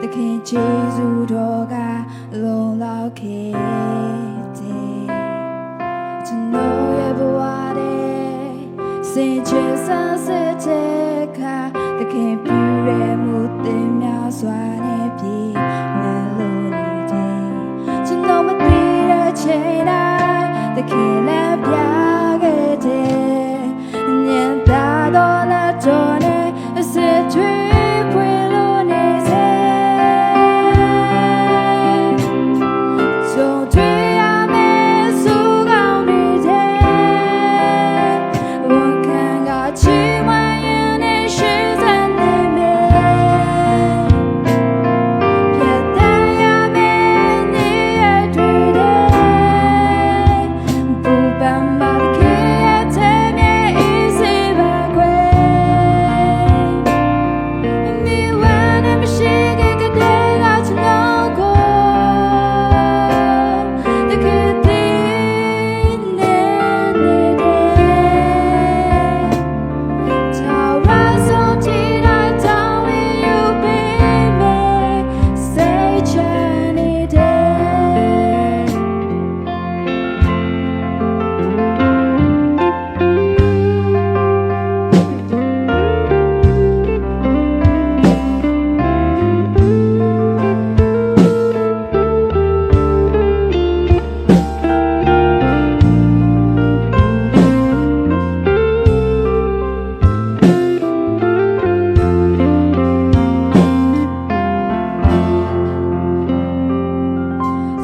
သခင်ယေရှုတော်ကလုံလောက်ခဲ့တယ်ကျွန်တော်ရဲ့ဘဝတဲ့စင်ချေဆန်းစစ်တဲ့အခါသခင်ပြုတဲ့မှုတင်များစွာနဲ့ပြည့်နေလို့နေတယ်ကျွန်တော်မသိတဲ့ချိန်တိုင်းသခင်လည်းပြခဲ့တယ်ညံသာတော့လက်တော်နဲ့အစစ်ထွေးဖွင့်လို့နေစေဆိုတွေ့ရမယ်ဆိုကောင်းနေတယ်ဝန်ခံကချီးမွမ်းရင်နဲ့ရှိစံနေမယ်ပြတ်တမ်းရမယ်နေရတွေ့တယ်ဘူပန်မာခေရဲ့တဲ့မြေအေးစေပါခွေမိဝမ်းနဲ့မရှိခဲ့တဲ့ကကျွန်တော်ကိုတကယ်တည်းနေနေတယ်ကြောက်ရဆုံးချီတိုင်းတောင်းဝင်ယူပေးမယ်စိတ်ချနေတယ်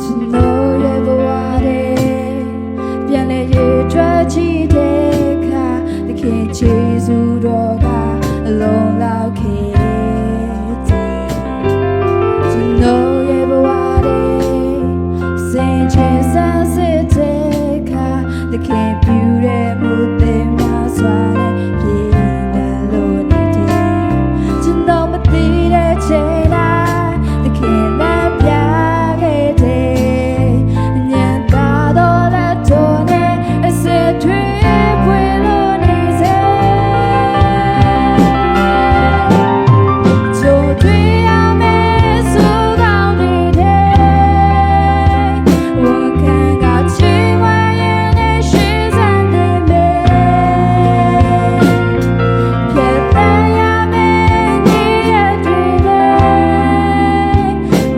ကျွန်တော်ရဲ့ဘဝတဲ့ပြန်လဲရထွက်ချီတဲ့အခါသခင်ယေရှုတော်ကအလုံးလောက်ခဲ့တယ်ကျွန်တော်ရဲ့ဘဝတဲ့စင်ချေဆန်းစစ်တဲ့အခါသခင်ပြုတဲ့မှုတင်များစွာနဲ့ပြည့်နေလို့နေတယ်ကျွန်တော်မသိတဲ့ချိန်တိုင်းသခင်လည်းပြခဲ့တယ်ညံသာတော့လက်တော်နဲ့အစစ်ထွေးဖွင့်လို့နေစေကြိုတွေ့ရမယ်ဆိုကောင်းနေတယ်ဝန်ခံကချီးမွမ်းရင်နဲ့ရှိစံနေမယ်ပြတ်တမ်းရမယ်နေရတွေ့တယ်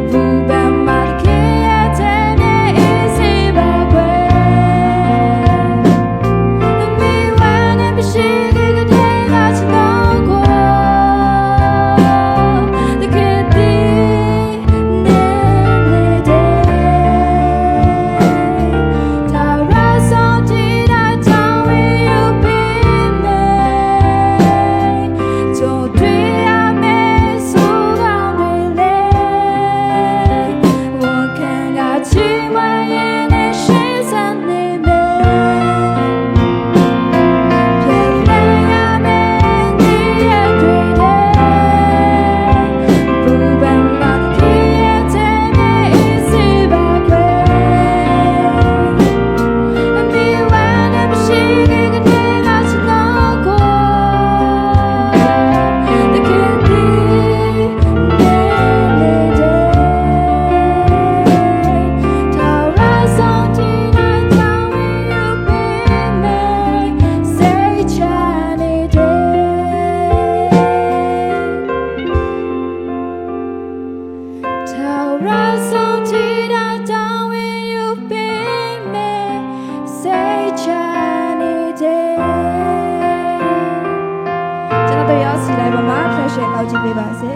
ဘူပန်မာခေရဲ့တဲ့မြေအေးစေပါခွေမိဝမ်းနဲ့မရှိခဲ့တဲ့ကကျွန်တော်ကိုတကယ်တည်းနေနေတယ်ဒါရဆုံးချီတိုင်းတောင်းဝင်ယူပေးမယ်ကြိုတွေ့ရမယ်ဆိုကောင်းတွေလေဝန်ခံကချီးမွမ်းရင်နဲ့ရှိစံနေမယ်ပြတ်တမ်းရမယ်နေရတွေ့တယ်ဘူပန်မာခေရဲ့တဲ့မြေအေးစေပါခွေမိဝမ်းနဲ့မရှိခဲ့တဲ့ကျွန်တော်ကိုတကယ်တည်းနေနေတယ်ထာဝရဆုံးချီတိုင်းတောင်းဝင်ယူပေးမယ်စိတ်ချနေတယ်ထာဝရဆုံးချီတိုင်းတောင်းဝင်ယူပေးမယ်စိတ်ချနေတယ်ကျွန်တော်တို့ရောက်စီလိုက်ပါမှာ flash ကောက်ကြည့်ပေးပါစေ